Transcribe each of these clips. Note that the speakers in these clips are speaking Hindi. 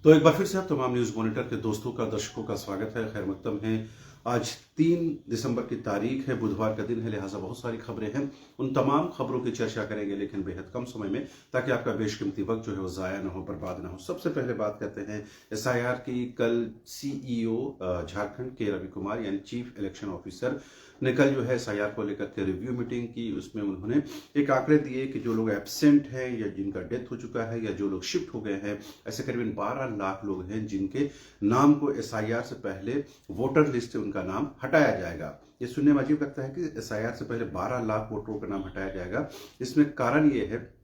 तो एक बार फिर से आप तमाम न्यूज़ मॉनिटर के दोस्तों का, दर्शकों का स्वागत है। खैर मकदम है। आज 3 दिसंबर की तारीख है, बुधवार का दिन है, लिहाजा बहुत सारी खबरें हैं। उन तमाम खबरों की चर्चा करेंगे, लेकिन बेहद कम समय में, ताकि आपका बेशकीमती वक्त जो है वो ज़ाया ना हो, बर्बाद ना हो। सबसे पहले बात करते हैं एसआईआर की। कल सीईओ झारखंड के रवि कुमार यानी चीफ इलेक्शन ऑफिसर ने कल जो है एसआईआर को लेकर के रिव्यू मीटिंग की। उसमें उन्होंने एक आंकड़े दिए कि जो लोग एब्सेंट हैं या जिनका डेथ हो चुका है या जो लोग शिफ्ट हो गए हैं, ऐसे करीबन 12 लाख लोग हैं जिनके नाम को एसआईआर से पहले वोटर लिस्ट से उनका नाम हटाया जाएगा। ये सुनने में अजीब लगता है कि एसआईआर से पहले 12 लाख वोटरों का नाम हटाया जाएगा। इसमें कारण ये है,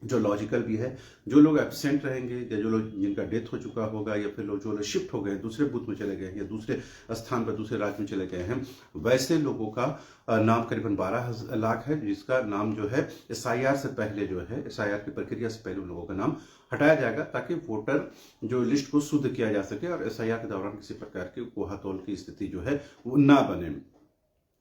जो लॉजिकल भी है, जो लोग एब्सेंट रहेंगे या जो लोग जिनका डेथ हो चुका होगा या फिर लोग जो लोग शिफ्ट हो गए, दूसरे बूथ में चले गए हैं या दूसरे स्थान पर, दूसरे राज्य में चले गए हैं, वैसे लोगों का नाम करीबन 12 लाख है, जिसका नाम जो है एसआईआर से पहले जो है, एसआईआर की प्रक्रिया से पहले उन लोगों का नाम हटाया जाएगा, ताकि वोटर जो लिस्ट को शुद्ध किया जा सके और एसआईआर के दौरान किसी प्रकार की कोहातोल की स्थिति जो है वो ना बने।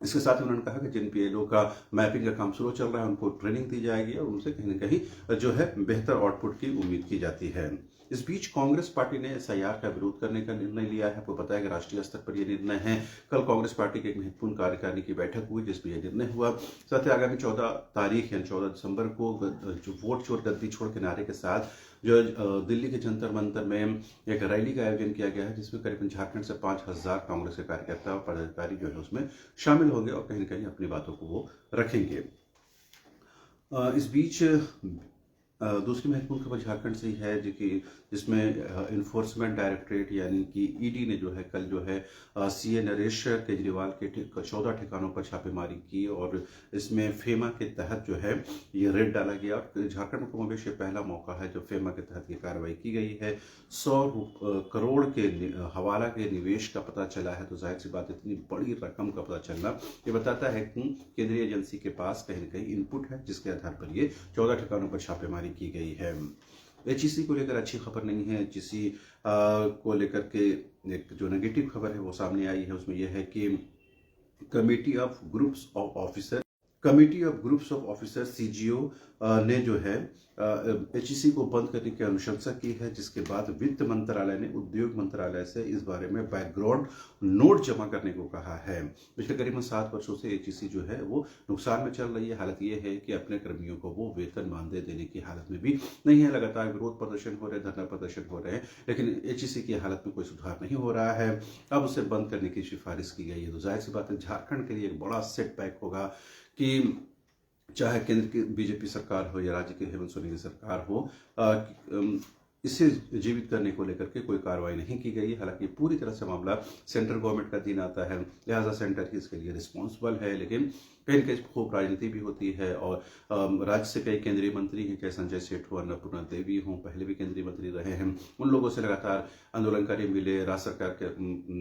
इसके साथ ही उन्होंने कहा कि जिन पीएलओ का मैपिंग का काम शुरू चल रहा है, उनको ट्रेनिंग दी जाएगी और उनसे कहीं न कहीं जो है बेहतर आउटपुट की उम्मीद की जाती है। इस बीच कांग्रेस पार्टी ने एसआईआर का विरोध करने का निर्णय लिया है। आपको पता है कि राष्ट्रीय स्तर पर यह निर्णय है। कल कांग्रेस पार्टी की एक महत्वपूर्ण कार्यकारिणी की बैठक हुई, जिसमें यह निर्णय हुआ। साथ ही आगामी 14 तारीख यानी 14 दिसंबर को जो वोट चोर गद्दी छोड़ के नारे के साथ जो दिल्ली के जंतर मंतर में एक रैली का आयोजन किया गया है, जिसमें करीबन झारखंड से 5,000 कांग्रेस के कार्यकर्ता और पदाधिकारी जो है उसमें शामिल होंगे और कहीं न कहीं अपनी बातों को वो रखेंगे। इस बीच दूसरी महत्वपूर्ण खबर झारखंड से ही है, जो कि जिसमें इन्फोर्समेंट डायरेक्टरेट यानी कि ईडी ने जो है कल जो है सीए नरेश केजरीवाल के 14 ठिकानों पर छापेमारी की और इसमें फेमा के तहत जो है ये रेड डाला गया। और झारखंड में कमोबेश ये पहला मौका है जब फेमा के तहत ये कार्रवाई की गई है। 100 करोड़ के हवाला के निवेश का पता चला है, तो जाहिर सी बात इतनी बड़ी रकम का पता चलना ये बताता है कि केंद्रीय एजेंसी के पास कहीं न कहीं इनपुट है, जिसके आधार पर ये 14 ठिकानों पर छापेमारी की गई है। एचईसी को लेकर अच्छी खबर नहीं है। एचईसी को लेकर के एक जो नेगेटिव खबर है वो सामने आई है। उसमें यह है कि committee of groups of officer CGO ने जो है एचईसी को बंद करने की अनुशंसा की है, जिसके बाद वित्त मंत्रालय ने उद्योग मंत्रालय से इस बारे में बैकग्राउंड नोट जमा करने को कहा है। पिछले करीबन 7 वर्षों से एचईसी जो है वो नुकसान में चल रही है। हालत ये है कि अपने कर्मियों को वो वेतन मानदेय देने की हालत में भी नहीं है। लगातार विरोध प्रदर्शन हो रहे हैं, धरना प्रदर्शन हो रहे हैं, लेकिन एचईसी की हालत में कोई सुधार नहीं हो रहा है। अब उसे बंद करने की सिफारिश की गई है। तो जाहिर सी बात है झारखंड के लिए एक बड़ा सेटबैक होगा कि चाहे केंद्र की बीजेपी सरकार हो या राज्य की हेमंत सोरेन की सरकार हो, इसे जीवित करने को लेकर के कोई कार्रवाई नहीं की गई। हालांकि पूरी तरह से मामला सेंट्रल गवर्नमेंट का दिन आता है, लिहाजा सेंटर ही इसके लिए रिस्पॉन्सिबल है, लेकिन कहीं कहीं खूब राजनीति भी होती है। और राज्य से कई केंद्रीय मंत्री हैं, चाहे संजय सेठ हो, अन्नपूर्णा देवी हों, पहले भी केंद्रीय मंत्री रहे हैं। उन लोगों से लगातार आंदोलनकारी मिले, राज्य सरकार के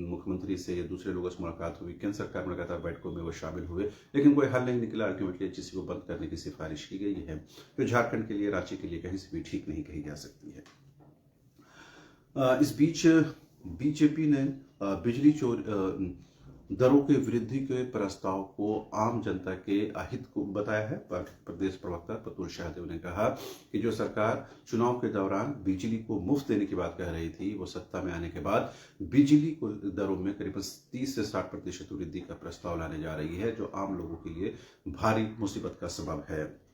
मुख्यमंत्री से या दूसरे लोगों से मुलाकात हुई, केंद्र सरकार में लगातार बैठकों में वो शामिल हुए, लेकिन कोई हल नहीं निकला। अल्टीमेटली एचईसी को बंद करने की सिफारिश की गई है, जो झारखंड के लिए, राज्य के लिए कहीं से भी ठीक नहीं कही जा सकती है। इस बीच बीजेपी ने बिजली दरों के वृद्धि के प्रस्ताव को आम जनता के अहित को बताया है। प्रदेश प्रवक्ता प्रतुल शाहदेव ने कहा कि जो सरकार चुनाव के दौरान बिजली को मुफ्त देने की बात कह रही थी, वो सत्ता में आने के बाद बिजली को दरों में करीबन 30 से 60% वृद्धि का प्रस्ताव लाने जा रही है, जो आम लोगों के लिए भारी मुसीबत का सबब है।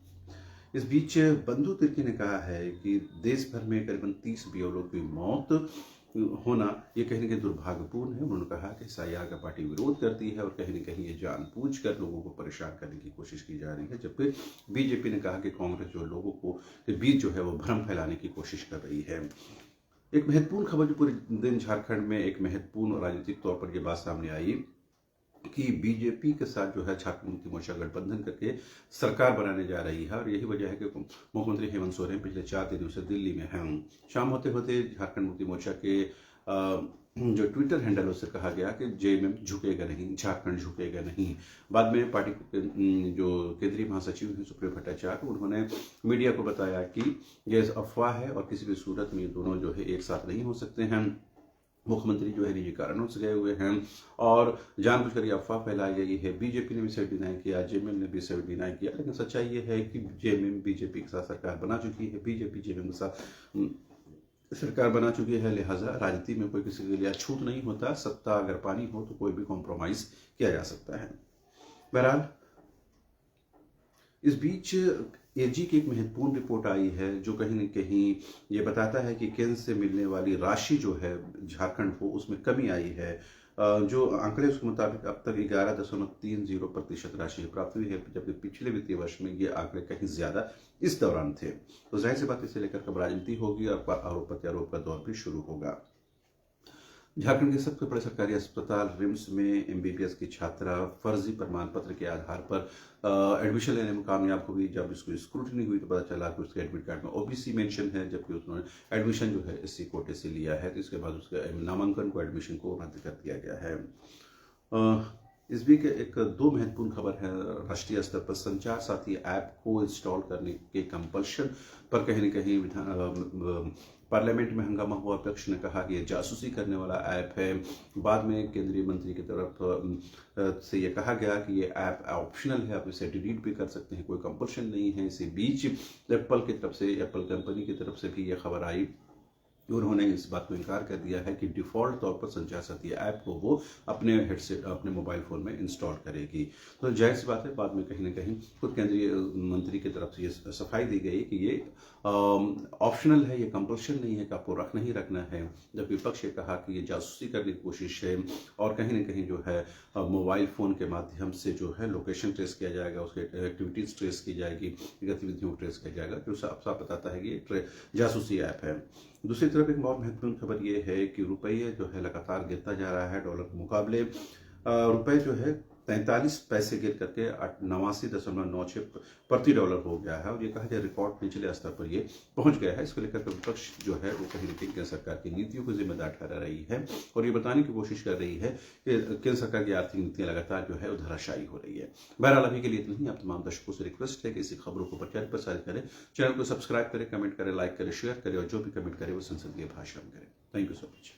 इस बीच बंधु तिर्की ने कहा है कि देश भर में करीबन 30 बीएलओ की मौत होना ये कहीं न कहीं दुर्भाग्यपूर्ण है। उन्होंने कहा कि एसआईआर का पार्टी विरोध करती है और कहीं न कहीं ये जानबूझकर लोगों को परेशान करने की कोशिश की जा रही है, जबकि बीजेपी ने कहा कि कांग्रेस जो लोगों को के बीच जो है वो भ्रम फैलाने की कोशिश कर रही है। एक महत्वपूर्ण खबर जो पूरे दिन झारखंड में एक महत्वपूर्ण राजनीतिक तौर पर यह बात सामने आई कि बीजेपी के साथ जो है झारखंड मुक्ति मोर्चा गठबंधन करके सरकार बनाने जा रही है। और यही वजह है कि मुख्यमंत्री हेमंत सोरेन पिछले 4 दिनों से दिल्ली में हैं। शाम होते होते झारखंड मुक्ति मोर्चा के जो ट्विटर हैंडल उससे कहा गया कि जेएमएम झुकेगा नहीं, झारखंड झुकेगा नहीं। बाद में पार्टी के जो केंद्रीय महासचिव हैं सुप्रियो भट्टाचार्य, उन्होंने मीडिया को बताया कि यह अफवाह है और किसी भी सूरत में ये दोनों जो है एक साथ नहीं हो सकते हैं। मुख्यमंत्री जो है निजी कारणों से गए हुए हैं और जानबूझकर ये अफवाह फैलाई गई है। बीजेपी ने भी इसे डिनाई किया, जेएमएम ने भी इसे डिनाई किया, लेकिन सच्चाई ये है कि जेएमएम बीजेपी के साथ सरकार बना चुकी है। बीजेपी जेएमएम के साथ सरकार बना चुकी है, लिहाजा राजनीति में कोई किसी के लिए अछूत नहीं होता। सत्ता अगर पानी हो तो कोई भी कॉम्प्रोमाइज किया जा सकता है। बहरहाल इस बीच एजी की एक महत्वपूर्ण रिपोर्ट आई है जो कहीं न कहीं ये बताता है कि केंद्र से मिलने वाली राशि जो है झारखंड को, उसमें कमी आई है। जो आंकड़े उसके मुताबिक अब तक 11.30% राशि प्राप्त हुई है, जबकि पिछले वित्तीय वर्ष में ये आंकड़े कहीं ज्यादा इस दौरान थे। तो जाहिर सी बात इसे लेकर कब राजनीति होगी और आरोप प्रत्यारोप का दौर भी शुरू होगा। झारखंड के सबसे बड़े सरकारी अस्पताल रिम्स में एमबीबीएस की छात्रा फर्जी प्रमाण पत्र के आधार पर एडमिशन लेने में कामयाब हुई। जब इसको स्क्रूटनी हुई तो पता चला कि उसके एडमिट कार्ड में ओबीसी मेंशन है, जबकि उसने एडमिशन जो है एससी कोटे से लिया है। तो इसके बाद उसके नामांकन को, एडमिशन को रद्द कर दिया गया है। इस बीच एक दो महत्वपूर्ण खबर है। राष्ट्रीय स्तर पर संचार साथी ऐप को इंस्टॉल करने के कंपल्शन पर कहीं न कहीं पार्लियामेंट में हंगामा हुआ। विपक्ष ने कहा कि यह जासूसी करने वाला ऐप है। बाद में केंद्रीय मंत्री की तरफ से यह कहा गया कि ये ऐप ऑप्शनल है, आप इसे डिलीट भी कर सकते हैं, कोई कंपल्शन नहीं है। इसी बीच एप्पल की तरफ से, एप्पल कंपनी की तरफ से भी यह खबर आई, उन्होंने इस बात को इनकार कर दिया है कि डिफ़ॉल्ट तौर पर संचार साथी ऐप को वो अपने हेडसेट, अपने मोबाइल फ़ोन में इंस्टॉल करेगी। तो जाहिर सी बात है, बाद में कहीं न कहीं खुद केंद्रीय मंत्री की तरफ से ये सफाई दी गई कि ये ऑप्शनल है, ये कंपल्शन नहीं है कि आपको रखना ही रखना है। जब विपक्ष ने कहा कि ये जासूसी करने की कोशिश है और कहीं न कहीं जो है मोबाइल फ़ोन के माध्यम से जो है लोकेशन ट्रेस किया जाएगा, उसके एक्टिविटीज़ ट्रेस की जाएगी, गतिविधियों को ट्रेस किया जाएगा, जो साफ साफ बताता है कि ये जासूसी ऐप है। दूसरी तरफ एक बहुत महत्वपूर्ण खबर ये है कि रुपये जो है लगातार गिरता जा रहा है। डॉलर के मुकाबले रुपये जो है 43 पैसे गिर करके 89.96 प्रति डॉलर हो गया है और ये कहा जाए रिकॉर्ड निचले स्तर पर ये पहुंच गया है। इसको लेकर के विपक्ष जो है वो कहीं न कहीं केंद्र सरकार की नीतियों को जिम्मेदार ठहरा रही है और ये बताने की कोशिश कर रही है कि केंद्र सरकार की आर्थिक नीतियां लगातार जो है वो धराशायी हो रही है। बहरहाल अभी के लिए इतना ही। आप तमाम दर्शकों से रिक्वेस्ट है कि इसी खबरों को प्रचार प्रसारित करें, चैनल को सब्सक्राइब करें, कमेंट करें, लाइक करें, शेयर करें और जो भी कमेंट करें वो संसदीय भाषा में करें। Thank you so much.